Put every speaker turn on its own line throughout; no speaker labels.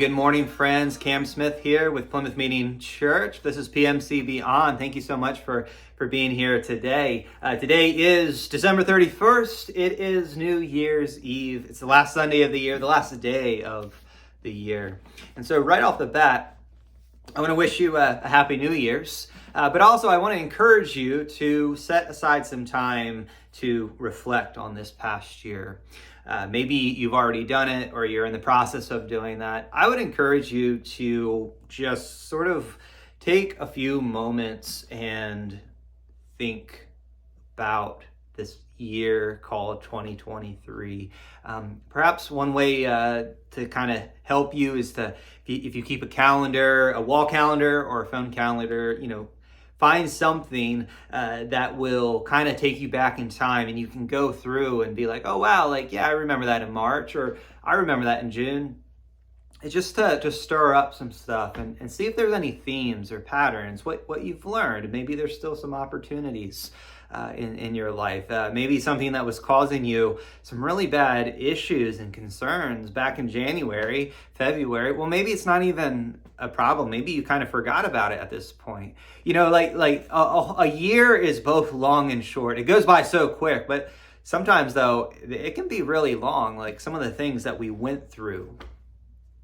Good morning, friends. Cam Smith here with Plymouth Meeting Church. This is PMC Beyond. Thank you so much for being here today. Today is December 31st. It is New Year's Eve. It's the last Sunday of the year, the last day of the year. And so right off the bat, I want to wish you a Happy New Year's. But also I want to encourage you to set aside some time to reflect on this past year. Maybe you've already done it or you're in the process of doing that. I would encourage you to just sort of take a few moments and think about this year called 2023. Perhaps one way to kind of help you is if you keep a calendar, a wall calendar or a phone calendar, find something that will kind of take you back in time, and you can go through and be like, oh wow, I remember that in March, or I remember that in June. It's just to stir up some stuff and see if there's any themes or patterns, what you've learned. Maybe there's still some opportunities in your life. Maybe something that was causing you some really bad issues and concerns back in January, February. Well, maybe it's not even a problem. Maybe you kind of forgot about it at this point. A year is both long and short. It goes by so quick, but sometimes though, it can be really long. Like some of the things that we went through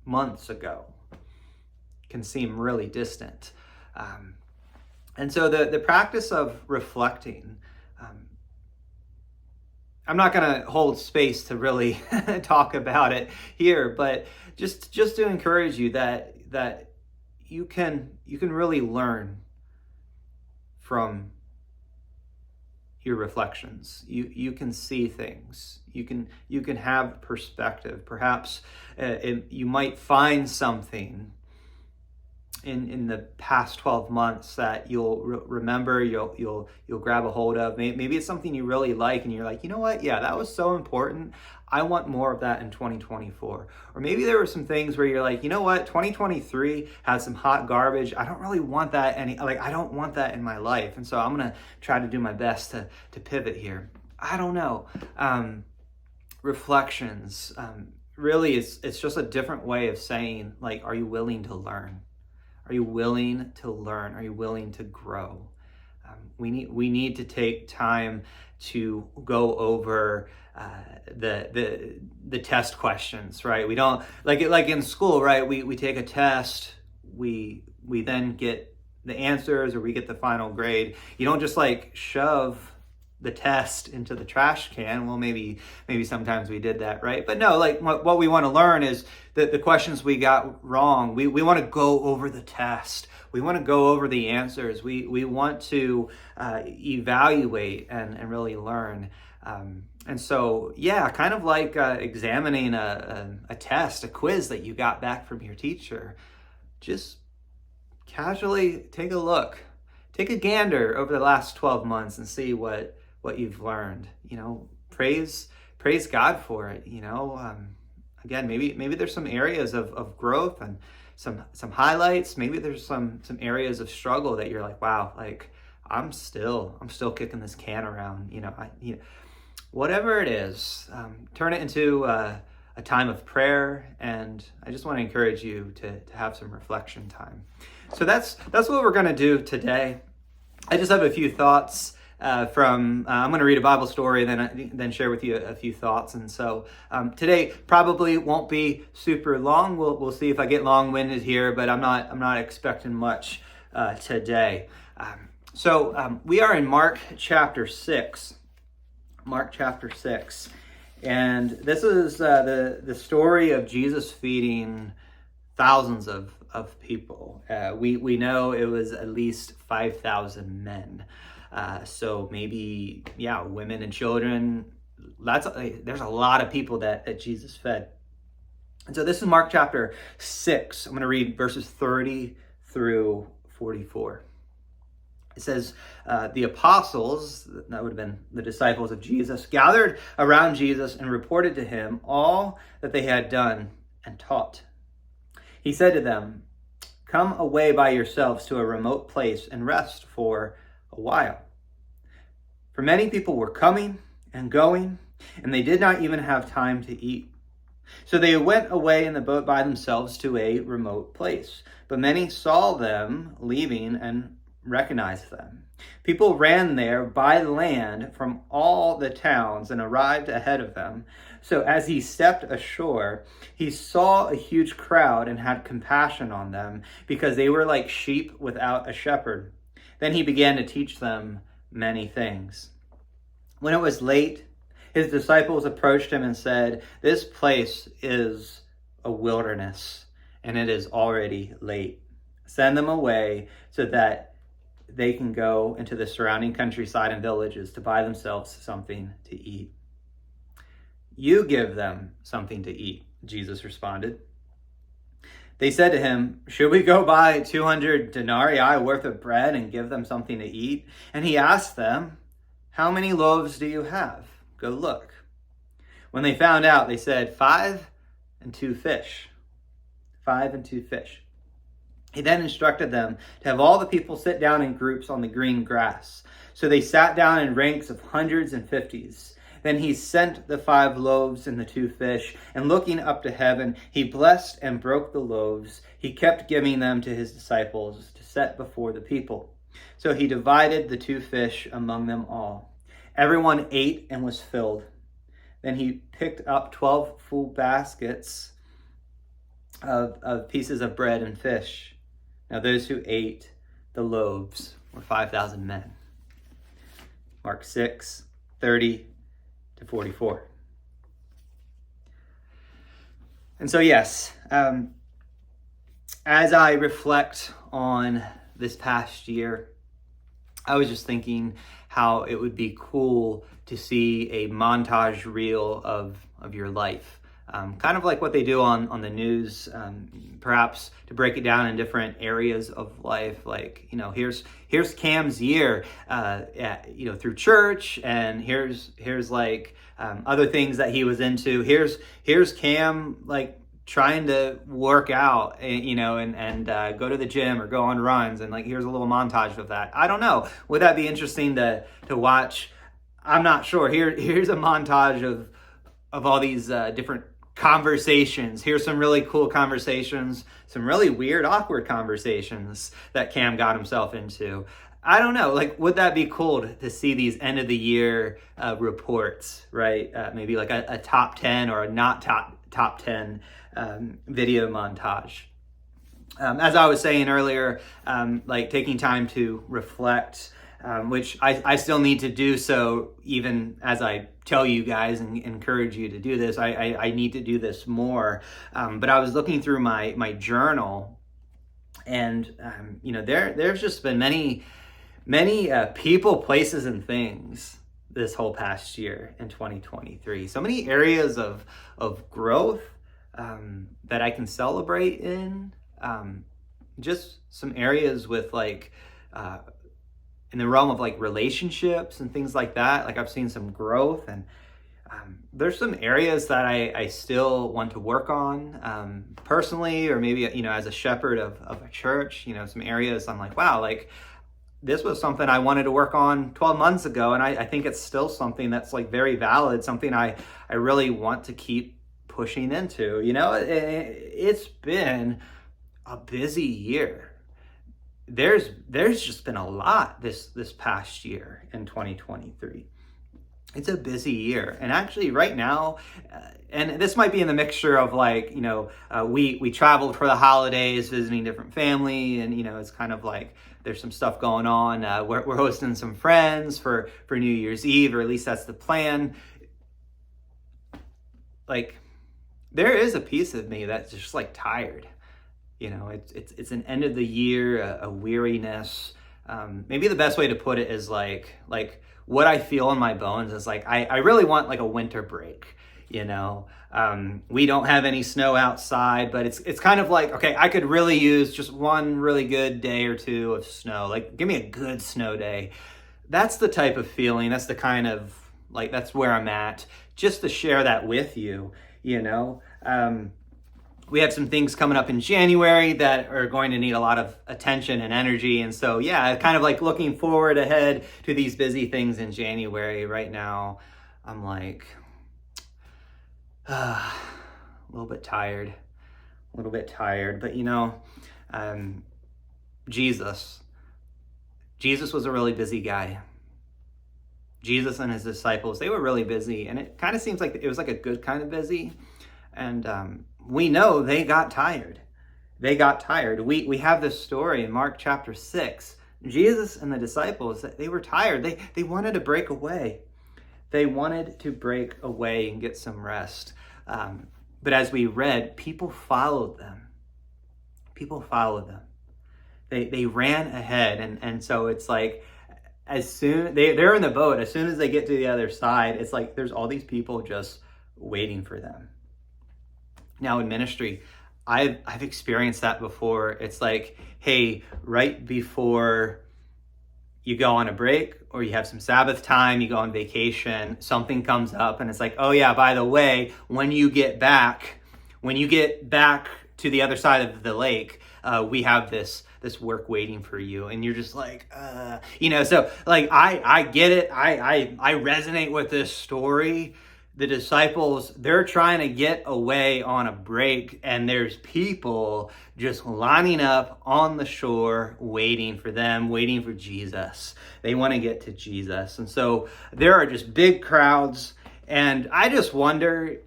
months ago can seem really distant. And so the practice of reflecting, I'm not going to hold space to really talk about it here, but just to encourage you that you can really learn from your reflections. You can see things. You can have perspective. Perhaps you might find something in the past 12 months that you'll remember, you'll grab a hold of. Maybe it's something you really like and you're like, you know what? Yeah, that was so important. I want more of that in 2024. Or maybe there were some things where you're like, you know what? 2023 has some hot garbage. I don't really want that I don't want that in my life. And so I'm going to try to do my best to pivot here. I don't know. Reflections. Really, it's just a different way of saying, are you willing to learn? Are you willing to learn? Are you willing to grow? We need to take time to go over the test questions, right? We don't like in school, right? We take a test, we then get the answers, or we get the final grade. You don't just shove the test into the trash can. Well, maybe sometimes we did that, right? But no, what we want to learn is that the questions we got wrong, we want to go over the test. We want to go over the answers. We want to evaluate and really learn. And so, yeah, kind of like examining a test, a quiz that you got back from your teacher. Just casually take a look. Take a gander over the last 12 months and see what you've learned. Praise God for it. Again, maybe there's some areas of growth and some highlights. Maybe there's some areas of struggle that you're like, wow, I'm still kicking this can around. Whatever it is, turn it into a time of prayer, and I just want to encourage you to have some reflection time. So that's what we're going to do today. I just have a few thoughts I'm going to read a Bible story, then share with you a few thoughts. And so today probably won't be super long. We'll see if I get long-winded here, but I'm not expecting much today. So we are in Mark chapter 6. Mark chapter 6, and this is the story of Jesus feeding thousands of people. We know it was at least 5,000 men. So maybe, women and children. There's a lot of people that Jesus fed. And so this is Mark chapter 6. I'm going to read verses 30 through 44. It says, the apostles, that would have been the disciples of Jesus, gathered around Jesus and reported to him all that they had done and taught. He said to them, "Come away by yourselves to a remote place and rest for a while." For many people were coming and going, and they did not even have time to eat. So they went away in the boat by themselves to a remote place. But many saw them leaving and recognized them. People ran there by land from all the towns and arrived ahead of them. So as he stepped ashore, he saw a huge crowd and had compassion on them because they were like sheep without a shepherd. Then he began to teach them many things. When it was late, his disciples approached him and said, "This place is a wilderness, and it is already late. Send them away so that they can go into the surrounding countryside and villages to buy themselves something to eat." "You give them something to eat," Jesus responded. They said to him, "Should we go buy 200 denarii worth of bread and give them something to eat?" And he asked them, "How many loaves do you have? Go look." When they found out, they said, 5 and 2 fish. 5 and 2 fish. He then instructed them to have all the people sit down in groups on the green grass. So they sat down in ranks of hundreds and fifties. Then he sent the 5 loaves and the 2 fish, and looking up to heaven, he blessed and broke the loaves. He kept giving them to his disciples to set before the people. So he divided the 2 fish among them all. Everyone ate and was filled. Then he picked up 12 full baskets of pieces of bread and fish. Now those who ate the loaves were 5,000 men. Mark 6:30-44. And so yes, as I reflect on this past year, I was just thinking how it would be cool to see a montage reel of your life. Kind of like what they do on the news, perhaps to break it down in different areas of life. Like, here's Cam's year, through church, and here's like other things that he was into. Here's Cam like trying to work out, and go to the gym or go on runs, and like here's a little montage of that. I don't know. Would that be interesting to watch? I'm not sure. Here's a montage of all these different conversations. Here's some really cool conversations, some really weird, awkward conversations that Cam got himself into. I don't know, like, would that be cool to see these end of the year reports, right? Maybe like a top 10 or a not top 10 video montage. As I was saying earlier, like taking time to reflect, which I still need to do so even as I tell you guys and encourage you to do this. I need to do this more. But I was looking through my journal, and there's just been many people, places, and things this whole past year in 2023. So many areas of growth that I can celebrate in. Just some areas with like in the realm of like relationships and things like that. Like I've seen some growth, and there's some areas that I still want to work on personally, or maybe as a shepherd of a church. Some areas I'm like, wow, like this was something I wanted to work on 12 months ago, and I think it's still something that's like very valid, something I really want to keep pushing into. It's been a busy year. There's just been a lot this past year in 2023. It's a busy year, and actually right now, and this might be in the mixture of like we traveled for the holidays, visiting different family, and it's kind of like there's some stuff going on. We're hosting some friends for New Year's Eve, or at least that's the plan. Like there is a piece of me that's just like tired. It's an end of the year, a weariness. Maybe the best way to put it is like what I feel in my bones is like I really want like a winter break. We don't have any snow outside, but it's kind of like, okay, I could really use just one really good day or two of snow. Like give me a good snow day. That's the type of feeling. That's the kind of like, that's where I'm at, just to share that with you. We have some things coming up in January that are going to need a lot of attention and energy. And so, yeah, kind of like looking forward ahead to these busy things in January. Right now, I'm like, little bit tired, but Jesus was a really busy guy. Jesus and his disciples, they were really busy, and it kind of seems like it was like a good kind of busy. And we know they got tired. We have this story in Mark chapter 6. Jesus and the disciples, they were tired. They wanted to break away. They wanted to break away and get some rest. But as we read, people followed them. They ran ahead. And so it's like, as soon they're in the boat, as soon as they get to the other side, it's like there's all these people just waiting for them. Now in ministry, I've experienced that before. It's like, hey, right before you go on a break or you have some Sabbath time, you go on vacation, something comes up and it's like, oh yeah, by the way, when you get back to the other side of the lake, we have this work waiting for you. And you're just like, so like, I get it. I resonate with this story. The disciples, they're trying to get away on a break, and there's people just lining up on the shore waiting for them, waiting for Jesus. They want to get to Jesus. And so there are just big crowds. And I just wonder,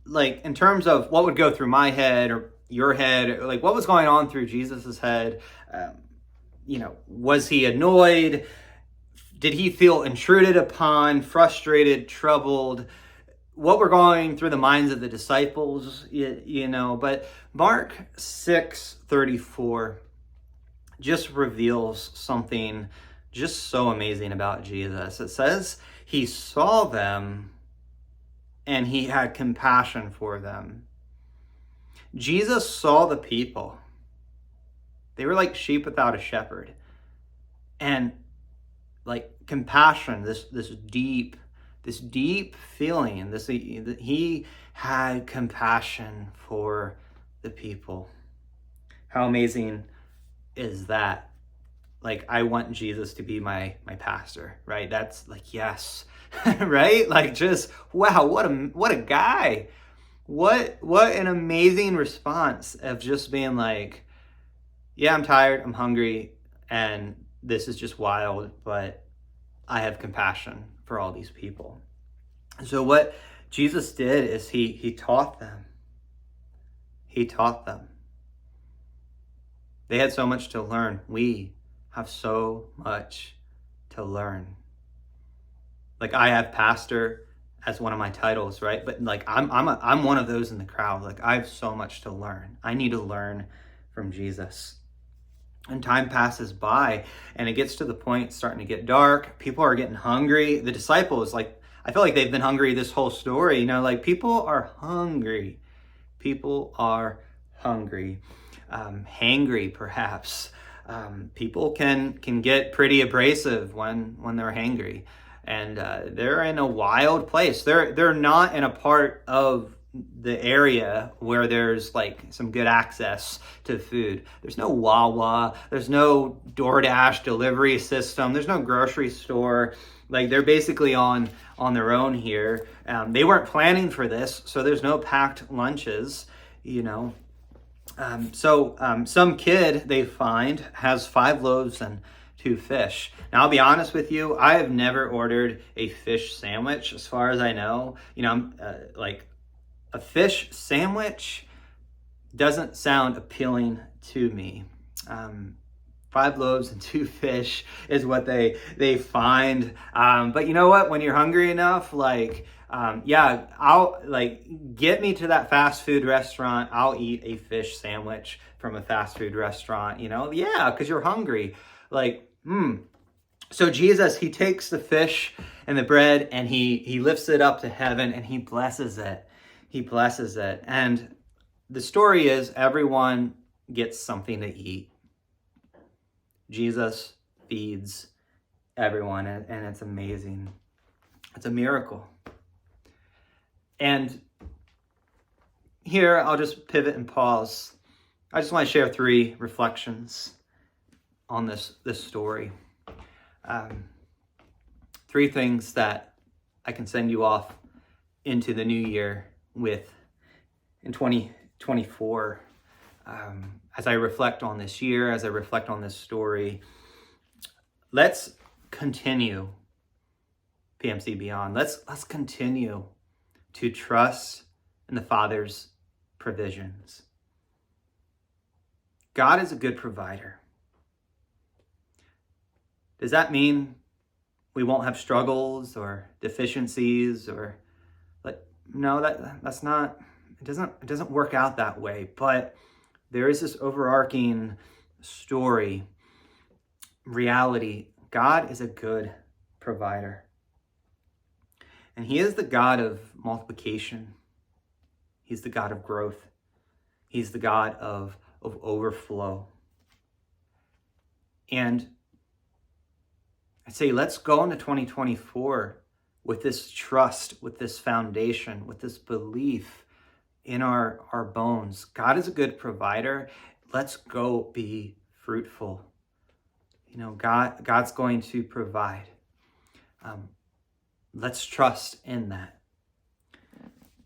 like in terms of what would go through my head or your head, like what was going on through Jesus's head? Was he annoyed? Did he feel intruded upon, frustrated, troubled? What were going through the minds of the disciples, But Mark 6:34 just reveals something just so amazing about Jesus. It says he saw them and he had compassion for them. Jesus saw the people. They were like sheep without a shepherd. And like compassion, this deep feeling, he had compassion for the people. How amazing is that? Like, I want Jesus to be my pastor, right? That's like, yes, right? Like, just wow, what a guy. What an amazing response of just being like, yeah, I'm tired, I'm hungry, and this is just wild, but I have compassion for all these people. So what Jesus did is he taught them. He taught them. They had so much to learn. We have so much to learn. Like, I have pastor as one of my titles, right? But like I'm one of those in the crowd. Like, I have so much to learn. I need to learn from Jesus. And time passes by and it gets to the point, it's starting to get dark. People are getting hungry. The disciples, like, I feel like they've been hungry this whole story. Like, people are hungry. People are hungry. Hangry, perhaps. People can get pretty abrasive when they're hangry. And they're in a wild place. They're not in a part of the area where there's like some good access to food. There's no Wawa, there's no DoorDash delivery system, there's no grocery store. Like, they're basically on their own here. They weren't planning for this, so there's no packed lunches, some kid they find has 5 loaves and 2 fish. Now, I'll be honest with you, I have never ordered a fish sandwich as far as I know. A fish sandwich doesn't sound appealing to me. 5 loaves and 2 fish is what they find. But you know what? When you're hungry enough, I'll get me to that fast food restaurant. I'll eat a fish sandwich from a fast food restaurant, because you're hungry. So Jesus, he takes the fish and the bread and he lifts it up to heaven and he blesses it. He blesses it. And the story is everyone gets something to eat. Jesus feeds everyone, and it's amazing. It's a miracle. And here, I'll just pivot and pause. I just want to share 3 reflections on this story. 3 things that I can send you off into the new year with in 2024, as I reflect on this year, as I reflect on this story, let's continue PMC Beyond. Let's continue to trust in the Father's provisions. God is a good provider. Does that mean we won't have struggles or deficiencies or no, that's not, it doesn't work out that way. But there is this overarching story, reality. God is a good provider. And he is the God of multiplication. He's the God of growth. He's the God of overflow. And I'd say let's go into 2024 with this trust, with this foundation, with this belief in our bones. God is a good provider. Let's go be fruitful. God's going to provide. Let's trust in that.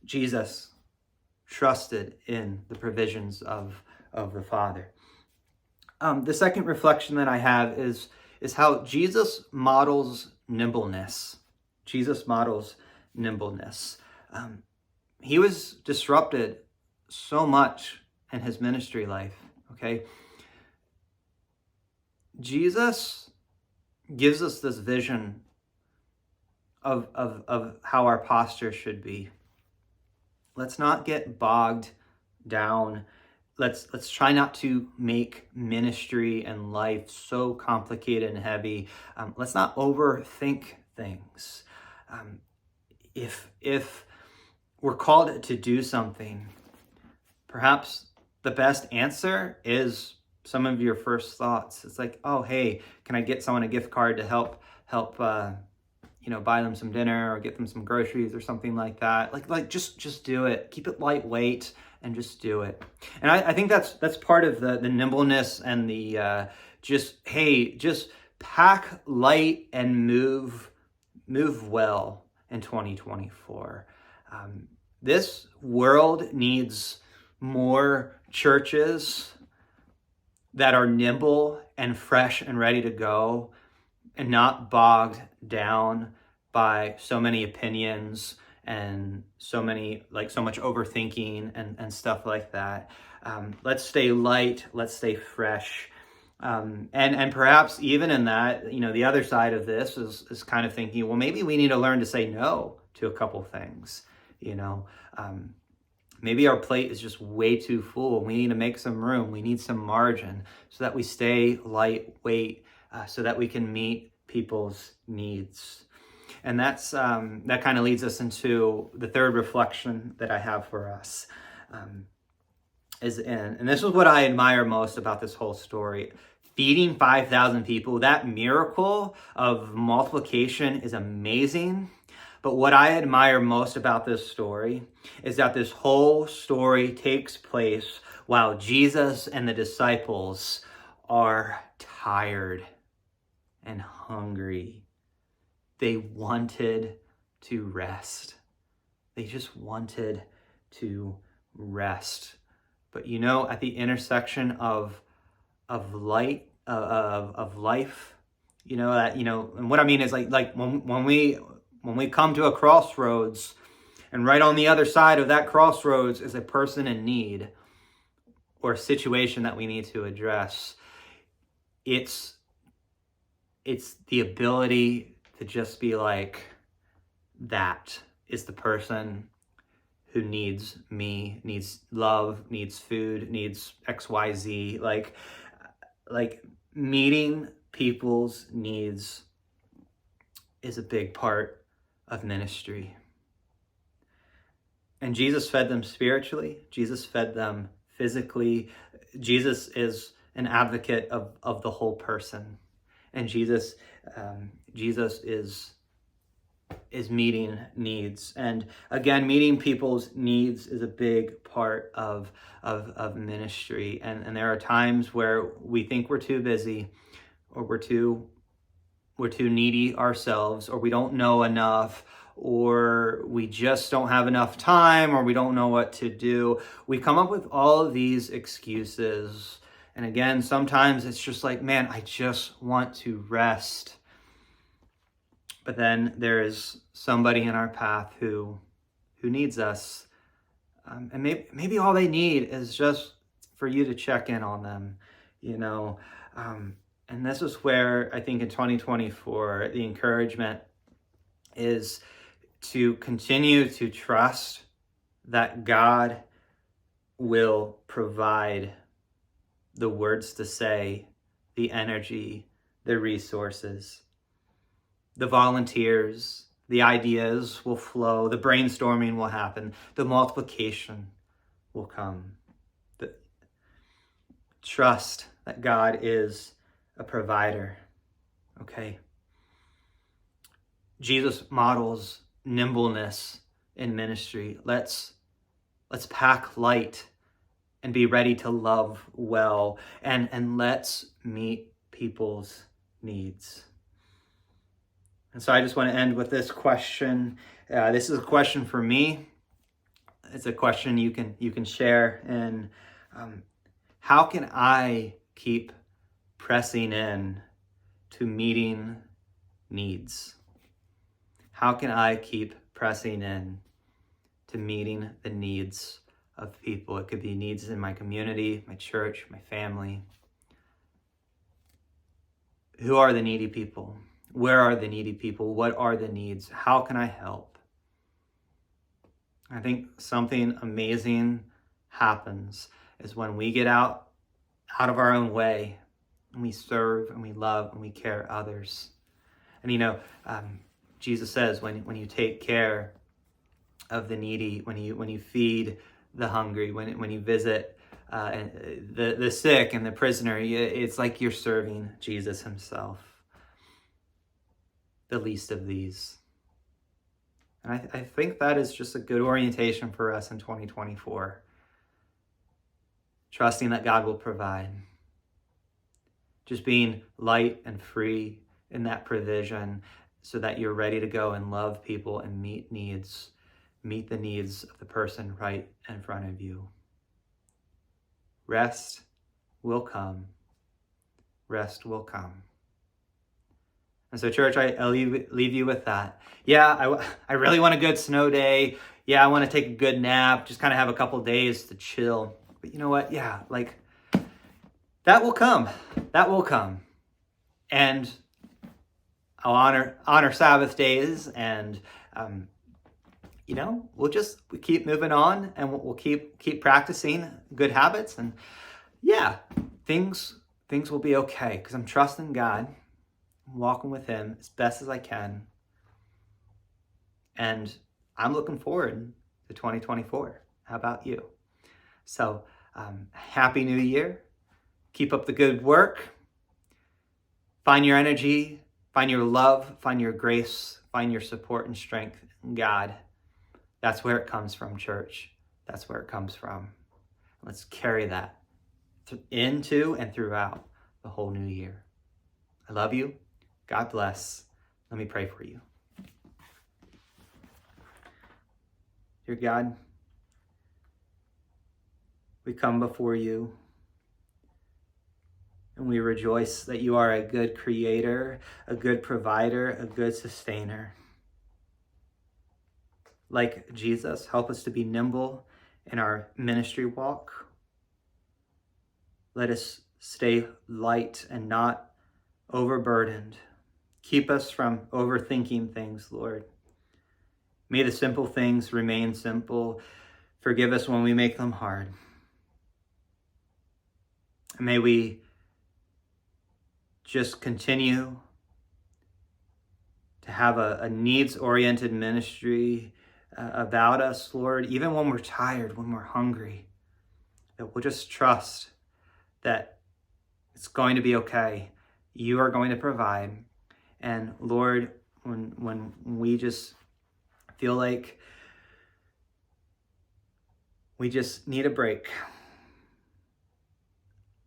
Jesus trusted in the provisions of the Father. The second reflection that I have is how Jesus models nimbleness. Jesus models nimbleness. He was disrupted so much in his ministry life, okay? Jesus gives us this vision of how our posture should be. Let's not get bogged down. Let's try not to make ministry and life so complicated and heavy. Let's not overthink things. If we're called to do something, perhaps the best answer is some of your first thoughts. It's like, oh, hey, can I get someone a gift card to help buy them some dinner or get them some groceries or something like that. Like just do it. Keep it lightweight and just do it. And I think that's part of the nimbleness and the just pack light and move well in 2024. This world needs more churches that are nimble and fresh and ready to go, and not bogged down by so many opinions and so much overthinking and stuff like that. Let's stay light, let's stay fresh. And perhaps even in that, the other side of this is kind of thinking, well, maybe we need to learn to say no to a couple things. Maybe our plate is just way too full. We need to make some room. We need some margin so that we stay lightweight, so that we can meet people's needs. And that kind of leads us into the third reflection that I have for us. And this is what I admire most about this whole story. Feeding 5,000 people, that miracle of multiplication is amazing. But what I admire most about this story is that this whole story takes place while Jesus and the disciples are tired and hungry. They wanted to rest. They just wanted to rest. But at the intersection of light, of life, and what I mean is like when we come to a crossroads, and right on the other side of that crossroads is a person in need or a situation that we need to address. It's the ability to just be like, that is the person who needs me, needs love, needs food, needs XYZ. Like meeting people's needs is a big part of ministry. And Jesus fed them spiritually. Jesus fed them physically. Jesus is an advocate of the whole person. And Jesus is meeting needs. And again, meeting people's needs is a big part of ministry. And there are times where we think we're too busy, or we're too needy ourselves, or we don't know enough, or we just don't have enough time, or we don't know what to do. We come up with all of these excuses. And again, sometimes it's just like, man, I just want to rest. But then there is somebody in our path who needs us. And maybe all they need is just for you to check in on them, you know. And this is where I think in 2024, the encouragement is to continue to trust that God will provide the words to say, the energy, the resources, the volunteers, the ideas will flow, the brainstorming will happen, the multiplication will come. Trust that God is a provider, okay? Jesus models nimbleness in ministry. Let's pack light and be ready to love well, and let's meet people's needs. And so I just want to end with this question. This is a question for me. It's a question you can share. And how can I keep pressing in to meeting needs? How can I keep pressing in to meeting the needs of people? It could be needs in my community, my church, my family. Who are the needy people? Where are the needy people? What are the needs? How can I help? I think something amazing happens is when we get out of our own way and we serve and we love and we care others. And Jesus says when you take care of the needy, when you feed the hungry, when you visit the sick and the prisoner, it's like you're serving Jesus himself, the least of these. And I think that is just a good orientation for us in 2024. Trusting that God will provide. Just being light and free in that provision so that you're ready to go and love people and meet needs. Meet the needs of the person right in front of you. Rest will come. Rest will come. And so, church, I leave you with that. Yeah, I really want a good snow day. Yeah, I want to take a good nap, just kind of have a couple days to chill. But you know what? Yeah, like that will come. That will come. And I'll honor Sabbath days, and we'll keep moving on, and we'll keep practicing good habits, and yeah, things will be okay because I'm trusting God. I'm walking with him as best as I can. And I'm looking forward to 2024. How about you? So, Happy New Year. Keep up the good work. Find your energy, find your love, find your grace, find your support and strength in God. That's where it comes from, church. That's where it comes from. Let's carry that into and throughout the whole new year. I love you. God bless. Let me pray for you. Dear God, we come before you and we rejoice that you are a good creator, a good provider, a good sustainer. Like Jesus, help us to be nimble in our ministry walk. Let us stay light and not overburdened. Keep us from overthinking things, Lord. May the simple things remain simple. Forgive us when we make them hard. And may we just continue to have a needs-oriented ministry about us, Lord, even when we're tired, when we're hungry, that we'll just trust that it's going to be okay. You are going to provide. And Lord, when we just feel like we just need a break,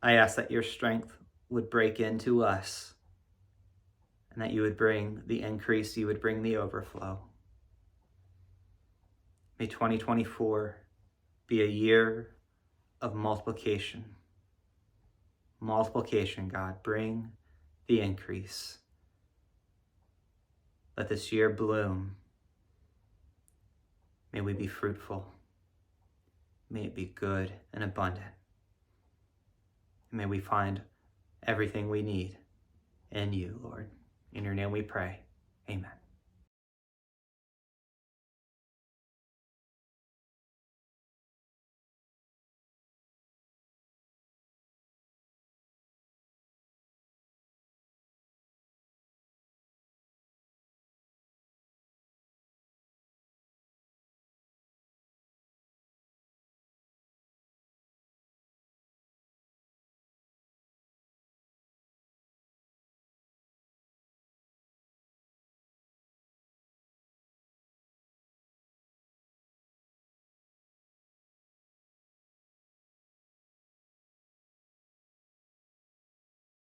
I ask that your strength would break into us and that you would bring the increase, you would bring the overflow. May 2024 be a year of multiplication. Multiplication, God, bring the increase. Let this year bloom. May we be fruitful. May it be good and abundant. May we find everything we need in you, Lord. In your name we pray. Amen.